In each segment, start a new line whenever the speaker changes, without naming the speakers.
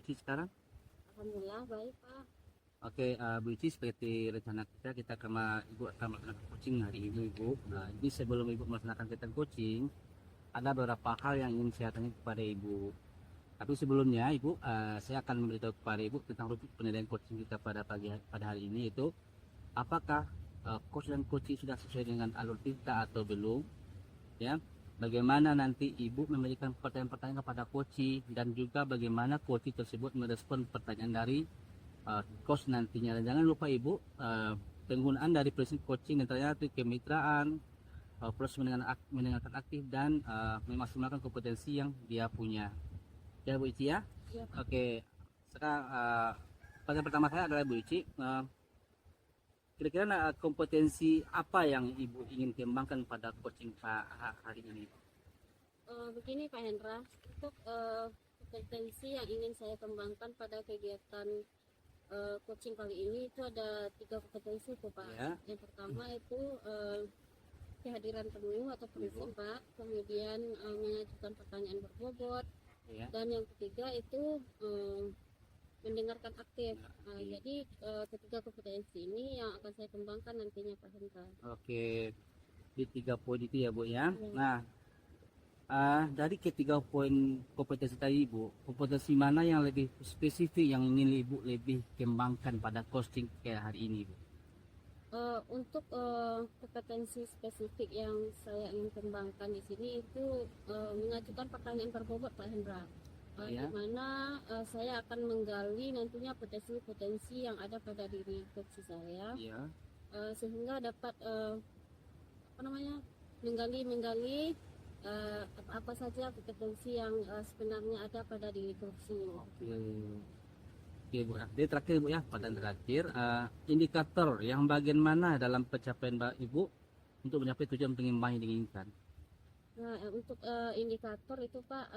Ici sekarang?
Alhamdulillah baik Pak.
Oke, Bu Ici, seperti rencana kita Ibu akan melaksanakan coaching hari ini, Ibu. Nah, ini sebelum Ibu melaksanakan kegiatan coaching, ada beberapa hal yang ingin saya tanya kepada Ibu. Tapi sebelumnya, Ibu, saya akan memberitahu kepada Ibu tentang rubrik penilaian coaching kita pada hari ini, yaitu apakah coach dan coaching sudah sesuai dengan alur kita atau belum, ya. Bagaimana nanti Ibu memberikan pertanyaan-pertanyaan kepada coach dan juga bagaimana coach tersebut merespon pertanyaan dari coach nantinya. Dan jangan lupa Ibu, penggunaan dari prinsip coaching dan itu kemitraan, proses mendengarkan aktif dan memaksimalkan kompetensi yang dia punya. Ya Bu Ici ya.
Ya, Pak.
Oke. Sekarang pertanyaan pertama saya adalah Bu Ici, kira-kira kompetensi apa yang Ibu ingin kembangkan pada coaching hari ini?
Begini Pak Hendra, untuk kompetensi yang ingin saya kembangkan pada kegiatan coaching kali ini itu ada 3 kompetensi itu Pak.
Ya.
Yang pertama itu kehadiran penuh atau prinsip Pak, kemudian mengajukan pertanyaan berbobot,
Ya.
dan yang ketiga itu mendengarkan aktif. Jadi ketiga kompetensi ini yang akan saya kembangkan nantinya Pak Hendra.
Oke, di 3 poin itu ya Bu ya.
Ya.
Nah, dari ketiga poin kompetensi tadi Bu, kompetensi mana yang lebih spesifik yang ingin Ibu lebih kembangkan pada coaching kayak hari ini Bu?
Untuk kompetensi spesifik yang saya ingin kembangkan di sini itu mengajukan pertanyaan berbobot Pak Hendra.
Ya.
Di mana saya akan menggali nantinya potensi-potensi yang ada pada diri coach saya,
Ya.
sehingga dapat menggali apa saja kompetensi yang sebenarnya ada pada diri coach.
Oke. Oke Bu. Jadi terakhir Bu ya, pada terakhir indikator yang bagian mana dalam pencapaian Ibu untuk mencapai tujuan pengembangan yang diinginkan?
Nah, untuk indikator itu Pak,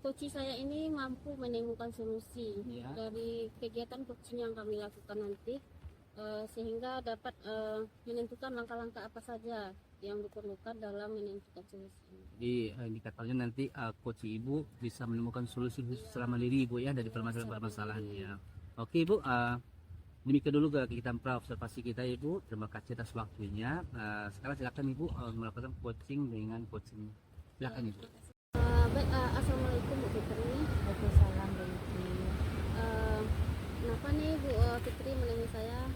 coach saya ini mampu menemukan solusi
Ya.
dari kegiatan coaching yang kami lakukan nanti, sehingga dapat menentukan langkah-langkah apa saja yang diperlukan dalam menentukan solusi.
Di indikatornya nanti coach Ibu bisa menemukan solusi selama diri Ibu ya dari permasalahan-permasalahannya. Oke Ibu, demikian dulu kegiatan observasi kita Ibu. Terima kasih atas waktunya. Sekarang silakan Ibu melakukan coaching dengan coaching. Silakan Ibu.
Baik, assalamualaikum Bu Fitri.
Waalaikumsalam Bu Ici.
Kenapa nih Bu Fitri menemui saya?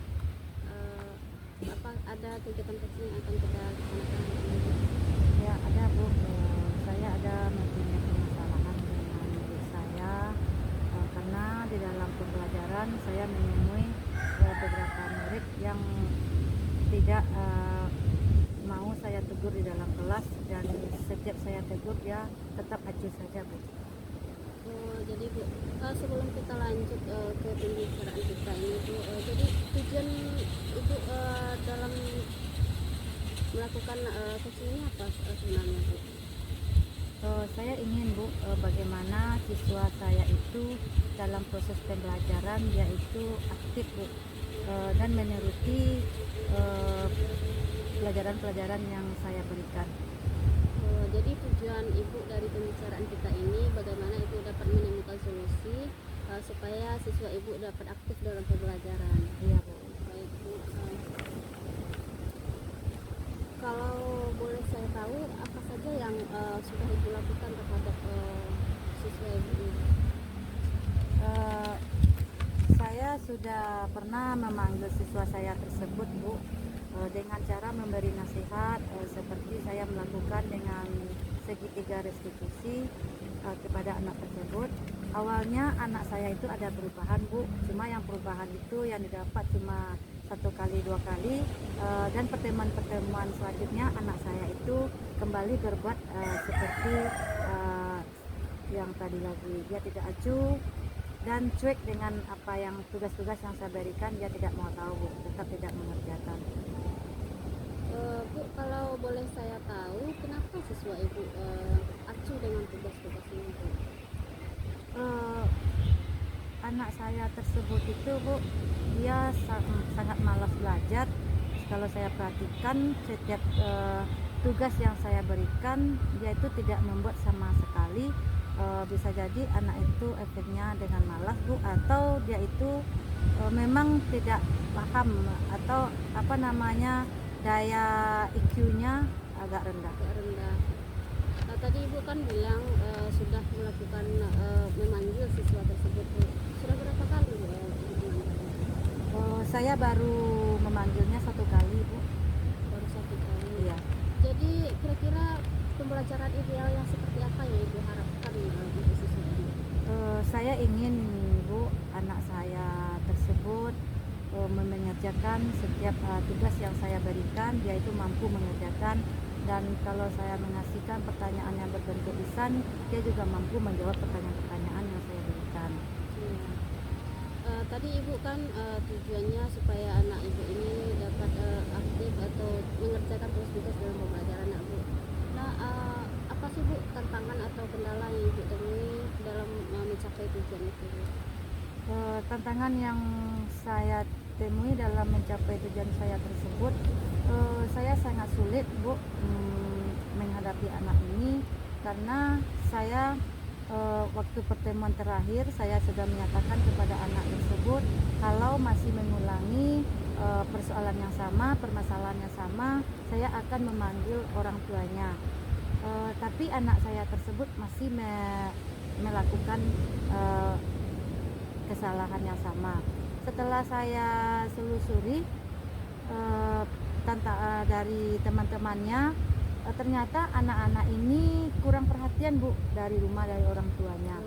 Apa ada kegiatan coaching yang akan kita laksanakan hari ini?
Ya ada Bu, saya ada mempunyai permasalahan dengan diri saya karena di dalam pembelajaran saya menemui beberapa murid yang tidak mau saya tegur di dalam kelas, dan setiap saya tegur dia tetap acuh saja Bu.
Jadi Bu, sebelum kita lanjut ke pembicaraan kita ini Bu, jadi tujuan Ibu dalam melakukan coaching ini apa sebenarnya Bu?
Saya ingin Bu, bagaimana siswa saya itu dalam proses pembelajaran dia itu aktif Bu, dan menuruti pelajaran-pelajaran yang saya berikan.
Jadi tujuan Ibu dari pembicaraan kita ini bagaimana Ibu dapat menemukan solusi supaya siswa Ibu dapat aktif dalam pembelajaran.
Iya Bu.
Baik Bu. Kalau boleh saya tahu apa saja yang sudah Ibu lakukan terhadap siswa Ibu?
Saya sudah pernah memanggil siswa saya tersebut Bu, dengan cara memberi nasihat seperti saya melakukan dengan segitiga restitusi kepada anak tersebut. Awalnya anak saya itu ada perubahan Bu, cuma yang perubahan itu yang didapat cuma 1 kali 2 kali, dan pertemuan-pertemuan selanjutnya anak saya itu kembali berbuat seperti yang tadi lagi. Dia tidak acuh dan cuek dengan apa yang tugas-tugas yang saya berikan. Dia tidak mau tahu Bu, tetap tidak mengerjakan.
Bu, kalau boleh saya tahu kenapa siswa Ibu acuh dengan tugas-tugas ini Bu?
Anak saya tersebut itu Bu, dia sangat malas belajar. Kalau saya perhatikan setiap tugas yang saya berikan, dia itu tidak membuat sama sekali. bisa jadi anak itu efeknya dengan malas Bu, atau dia itu memang tidak paham atau apa namanya daya IQ-nya agak rendah.
agak rendah. Tadi ibu kan bilang sudah melakukan memanggil siswa tersebut Bu. Sudah berapa kali Bu ibu memanggilnya?
Saya baru memanggilnya 1 kali Bu.
Baru 1 kali.
Iya.
Jadi kira-kira pembelajaran ideal yang seperti apa yang ibu harapkan untuk siswa ini?
Saya ingin Bu, anak saya tersebut mengerjakan setiap tugas yang saya berikan, dia itu mampu mengerjakan, dan kalau saya mengasihkan pertanyaan yang berbentuk lisan, dia juga mampu menjawab pertanyaan-pertanyaan yang saya berikan.
Iya. Tadi ibu kan tujuannya supaya anak ibu ini dapat aktif atau mengerjakan tugas-tugas dalam pembelajaran anak Bu. Nah, apa sih Bu tantangan atau kendala yang ibu temui dalam mencapai tujuan itu Bu?
Tantangan yang saya temui dalam mencapai tujuan saya tersebut, saya sangat sulit Bu menghadapi anak ini, karena saya waktu pertemuan terakhir saya sudah menyatakan kepada anak tersebut kalau masih mengulangi persoalan yang sama, permasalahan yang sama, saya akan memanggil orang tuanya. Tapi anak saya tersebut masih melakukan kesalahan yang sama. Setelah saya selusuri dari teman-temannya, ternyata anak-anak ini kurang perhatian Bu dari rumah, dari orang tuanya.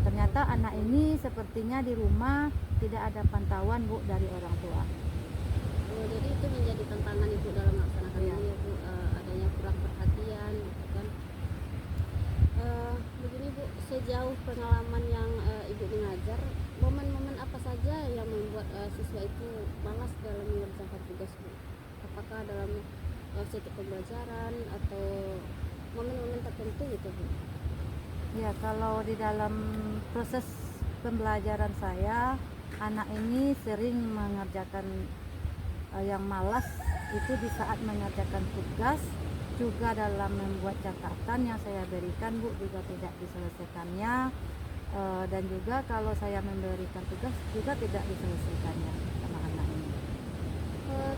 Ternyata anak ini sepertinya di rumah tidak ada pantauan Bu dari orang tua.
Jadi itu menjadi tantangan ibu dalam melaksanakan
Iya.
ini ya Bu, adanya kurang perhatian gitu kan. Begini Bu, sejauh pengalaman yang ibu mengajar, momen-momen apa saja yang membuat siswa itu malas dalam mengerjakan tugas Bu? Apakah dalam setiap pembelajaran atau momen-momen tertentu gitu Bu?
Ya, kalau di dalam proses pembelajaran saya, anak ini sering mengerjakan yang malas itu di saat mengerjakan tugas, juga dalam membuat catatan yang saya berikan Bu juga tidak diselesaikannya, dan juga kalau saya memberikan tugas juga tidak diselesaikannya sama anak ini.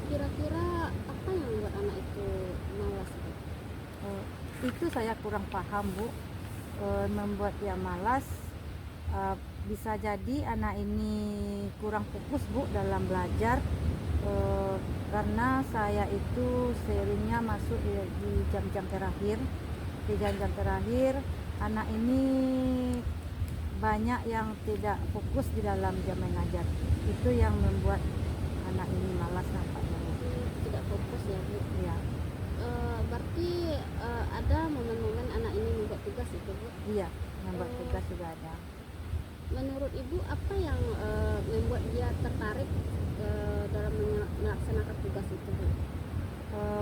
Kira-kira apa yang membuat anak itu malas Bu?
Itu saya kurang paham Bu, membuat dia malas. Bisa jadi anak ini kurang fokus Bu dalam belajar, karena saya itu seringnya masuk di jam-jam terakhir. Di jam-jam terakhir anak ini banyak yang tidak fokus di dalam jam mengajar. Itu yang membuat anak ini malas nampaknya Bu.
Tidak fokus ya Bu?
Ya,
Berarti ada momen-momen anak ini membuat tugas itu Bu?
iya, membuat tugas juga ada.
Menurut ibu apa yang membuat dia tertarik dalam melaksanakan tugas itu Bu?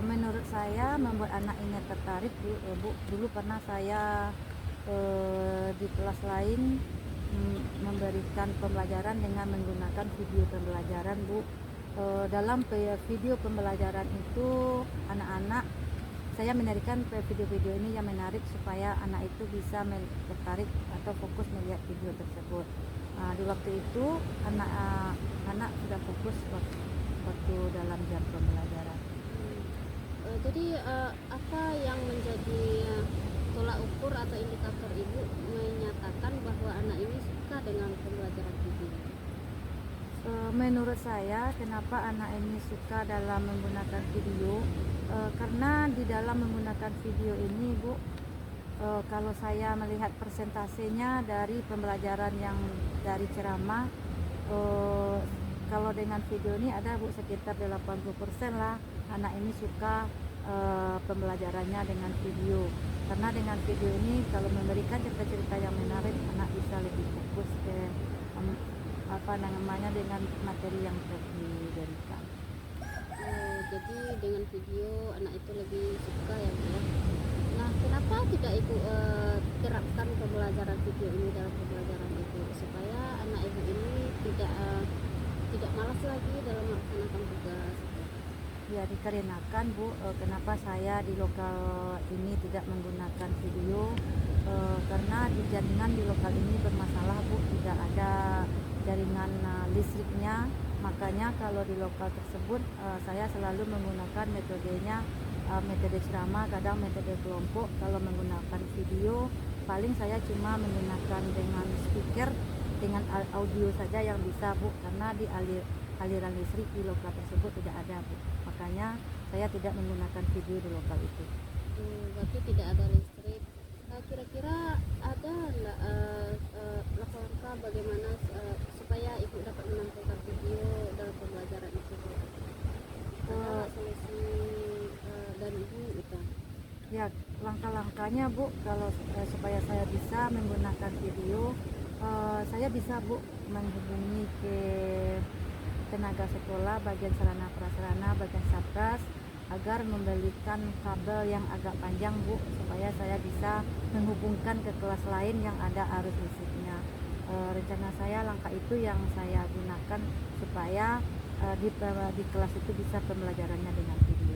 Menurut saya membuat anak ini tertarik Bu, dulu pernah saya di kelas lain memberikan pembelajaran dengan menggunakan video pembelajaran Bu. Dalam video pembelajaran itu anak-anak, saya menarikan video-video ini yang menarik supaya anak itu bisa tertarik atau fokus melihat video tersebut. Di waktu itu anak sudah fokus waktu dalam jam pembelajaran.
Jadi apa yang menjadi tolak ukur atau indikator ibu menyatakan bahwa anak ini suka dengan pembelajaran video?
Menurut saya, kenapa anak ini suka dalam menggunakan video, karena di dalam menggunakan video ini Bu, kalau saya melihat persentasenya dari pembelajaran yang dari ceramah, kalau dengan video ini ada Bu sekitar 80% lah anak ini suka pembelajarannya dengan video. Karena dengan video ini kalau memberikan cerita-cerita yang menarik, anak bisa lebih fokus ke apa namanya dengan materi yang diberikan.
Jadi dengan video anak itu lebih suka ya Bu ya. Nah, kenapa tidak ibu terapkan pembelajaran video ini dalam pembelajaran ibu supaya anak ibu ini tidak malas lagi dalam melaksanakan tugas?
Ya, dikarenakan Bu, kenapa saya di lokal ini tidak menggunakan video, karena di jaringan di lokal ini bermasalah Bu, tidak ada jaringan listriknya. Makanya kalau di lokal tersebut saya selalu menggunakan metodenya, metode ceramah, kadang metode kelompok. Kalau menggunakan video paling saya cuma menggunakan dengan speaker, dengan audio saja yang bisa Bu, karena di aliran listrik di lokal tersebut tidak ada Bu. Makanya saya tidak menggunakan video di lokal itu.
Berarti tidak ada listrik. Kira-kira ada nggak langkah-langkah bagaimana supaya ibu dapat menampilkan video dalam pembelajaran itu? Ada nggak solusi dari ibu itu?
Ya, langkah-langkahnya Bu, kalau supaya saya bisa menggunakan video, saya bisa Bu menghubungi ke tenaga sekolah bagian sarana prasarana, bagian Sapras, agar membelikan kabel yang agak panjang Bu, supaya saya bisa menghubungkan ke kelas lain yang ada arus listriknya. Rencana saya langkah itu yang saya gunakan supaya di kelas itu bisa pembelajarannya dengan video.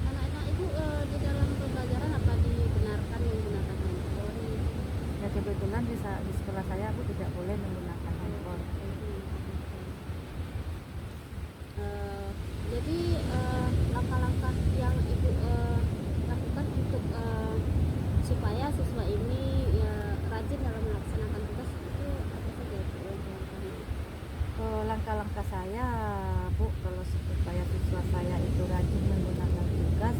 Anak-anak ibu di dalam pembelajaran apa dibenarkan menggunakan handphone?
Ya, kebetulan di sekolah saya Bu tidak boleh menggunakan handphone.
Jadi langkah-langkah yang ibu lakukan untuk supaya siswa ini ya rajin dalam melaksanakan tugas itu apa saja Bu langkah-langkahnya?
Langkah-langkah saya Bu, kalau supaya siswa saya itu rajin menggunakan tugas,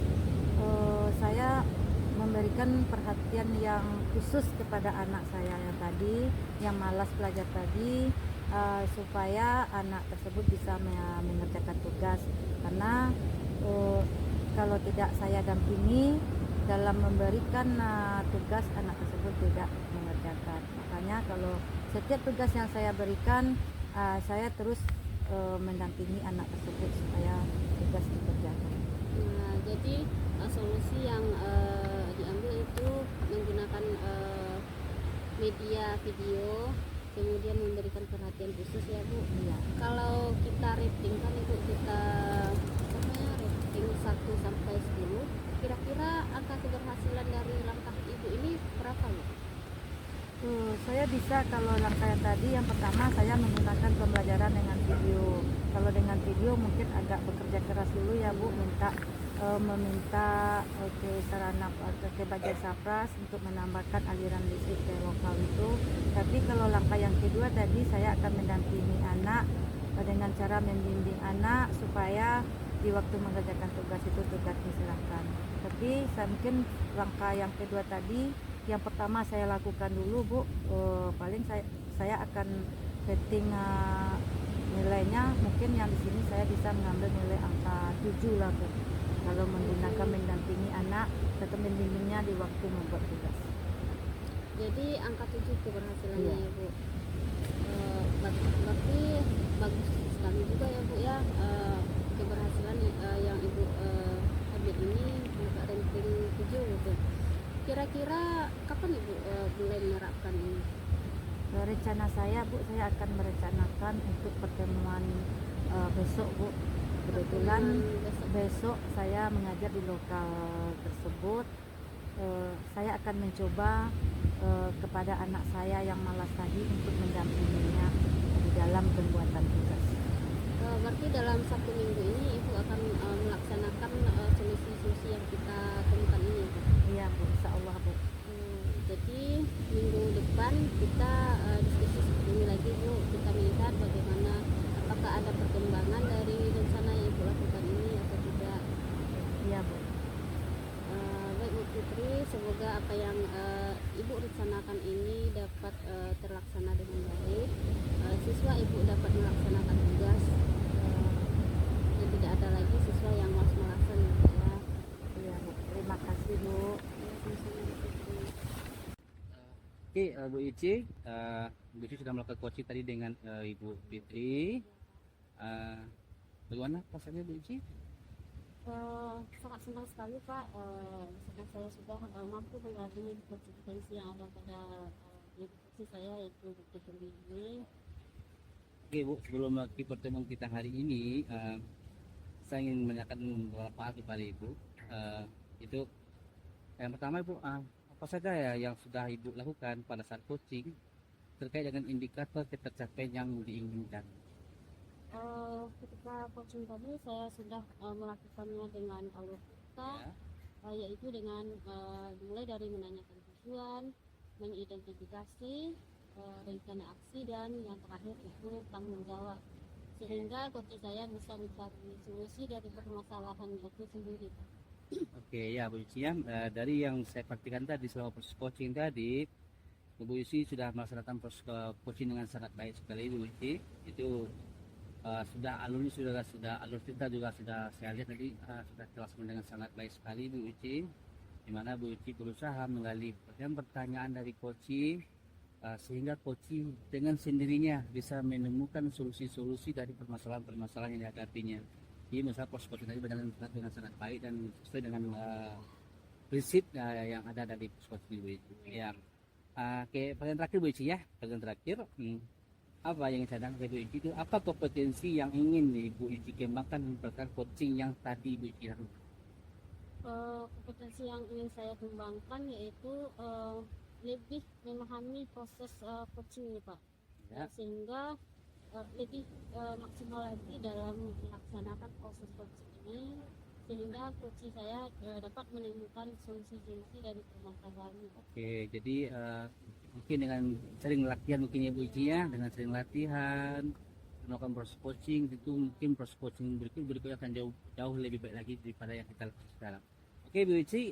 saya memberikan perhatian yang khusus kepada anak saya yang tadi, yang malas belajar tadi, supaya anak tersebut bisa mengerjakan tugas. Karena kalau tidak saya dampingi dalam memberikan tugas, anak tersebut tidak mengerjakan. Makanya kalau setiap tugas yang saya berikan, saya terus mendampingi anak tersebut supaya tugas dikerjakan.
Nah, jadi solusi yang diambil itu menggunakan media video, kemudian memberikan perhatian khusus ya Bu.
Iya.
Kalau kita rating kan Ibu, kita rating 1 sampai 10, kira-kira angka keberhasilan dari langkah Ibu ini berapa Bu?
Saya bisa, kalau langkah yang tadi yang pertama saya menggunakan pembelajaran dengan video. Kalau dengan video mungkin agak bekerja keras dulu ya Bu, meminta ke sarana ke bagian Sapras untuk menambahkan aliran listrik ke lokal itu. Tapi kalau langkah yang kedua tadi, saya akan mendampingi anak dengan cara membimbing anak supaya di waktu mengerjakan tugas itu tugas diserahkan. Tapi mungkin langkah yang kedua tadi, yang pertama saya lakukan dulu Bu, paling saya akan setting nilainya, mungkin yang di sini saya bisa mengambil nilai angka 7 lah Bu, kalau menggunakan mendampingi anak atau membimbingnya di waktu membuat tugas.
Jadi angka 7 keberhasilannya
Iya.
ya Bu. Berarti bagus sekali juga ya Bu ya, keberhasilan yang Ibu ambil ini buka ranking 7 gitu. Kira-kira kapan Ibu mulai menerapkan ini?
Rencana saya Bu, saya akan merencanakan untuk pertemuan besok Bu. Kebetulan besok saya mengajar di lokal tersebut. Saya akan mencoba kepada anak saya yang malas tadi untuk mendampinginya di dalam pembuatan tugas.
Berarti dalam 1 minggu ini Ibu akan melaksanakan solusi-solusi yang kita temukan ini Bu.
Iya Bu, insya Allah Bu.
Jadi minggu depan kita diskusi seperti ini lagi Bu, kita melihat bagaimana, apakah ada perkembangan dari rencana yang Ibu lakukan ini atau tidak.
Iya Bu.
Baik Bu Putri, semoga apa yang Ibu rencanakan ini dapat terlaksana dengan baik. Siswa Ibu dapat melaksanakan tugas dan tidak ada lagi siswa yang malas-malasan ya Bu ya.
Iya Bu, terima kasih Bu.
Sama-sama Bu Putri.
Oke, Bu Ici, Bu Ici sudah melakukan coaching tadi dengan Ibu Fitri. Bagaimana rasanya Bu Ici?
Sangat senang sekali Pak, karena saya sudah mampu melalui konsekuensi yang ada pada institusi saya, yaitu Bukti ini.
Oke Bu, sebelum lagi pertemuan kita hari ini, saya ingin menanyakan beberapa hal kepada Ibu. Itu yang pertama Ibu, apa saja ya yang sudah Ibu lakukan pada saat coaching terkait dengan indikator tercapaian yang diinginkan?
Ketika coaching tadi saya sudah melakukannya dengan alur kita,
Ya.
yaitu dengan mulai dari menanyakan tujuan, mengidentifikasi rencana aksi, dan yang terakhir itu tanggung jawab, sehingga coaching saya bisa mencari solusi dari permasalahan itu sendiri.
Oke, ya Bu Yuci ya. Dari yang saya praktikan tadi selama proses coaching tadi, Bu Yuci sudah melaksanakan proses coaching dengan sangat baik sekali Bu Yuci. Itu sudah alurnya sudah alur cerita juga sudah saya lihat tadi sudah jelaskan dengan sangat baik sekali Bu Yuci. Di mana Bu Yuci berusaha menggali pertanyaan dari coaching sehingga coaching dengan sendirinya bisa menemukan solusi-solusi dari permasalahan-permasalahan yang dihadapinya. Jadi misalnya proses coaching tadi berjalan dengan sangat baik dan sesuai dengan prinsip yang ada dari proses coaching Bu Yuci. Ya. Oke, pertanyaan terakhir Bu Yuci ya. Pertanyaan terakhir. Apa yang saya tanya Bu Yuci itu apa kompetensi yang ingin Ibu Yuci kembangkan berdasarkan coaching yang tadi Ibu Yuci lakukan?
Kompetensi yang ingin saya kembangkan yaitu lebih memahami proses coaching ini Pak,
Ya.
sehingga lebih maksimal lagi dalam melaksanakan proses coaching ini, sehingga coaching saya dapat menemukan solusi-solusi dari permasalahan ini Pak.
Oke, jadi mungkin dengan sering latihan mungkin ya Bu Yuci ya, dengan sering latihan melakukan proses coaching itu mungkin proses coaching berikutnya akan jauh lebih baik lagi daripada yang kita lakukan sekarang. Oke Bu Yuci,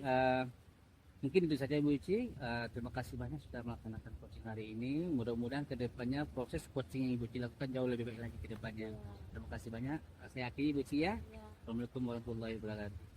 mungkin itu saja Bu Yuci. Terima kasih banyak sudah melaksanakan coaching hari ini. Mudah-mudahan kedepannya proses coaching yang Ibu Yuci lakukan jauh lebih baik lagi ke depannya. Terima kasih banyak. Saya akhiri Bu Yuci ya.
Ya.
Assalamualaikum warahmatullahi wabarakatuh.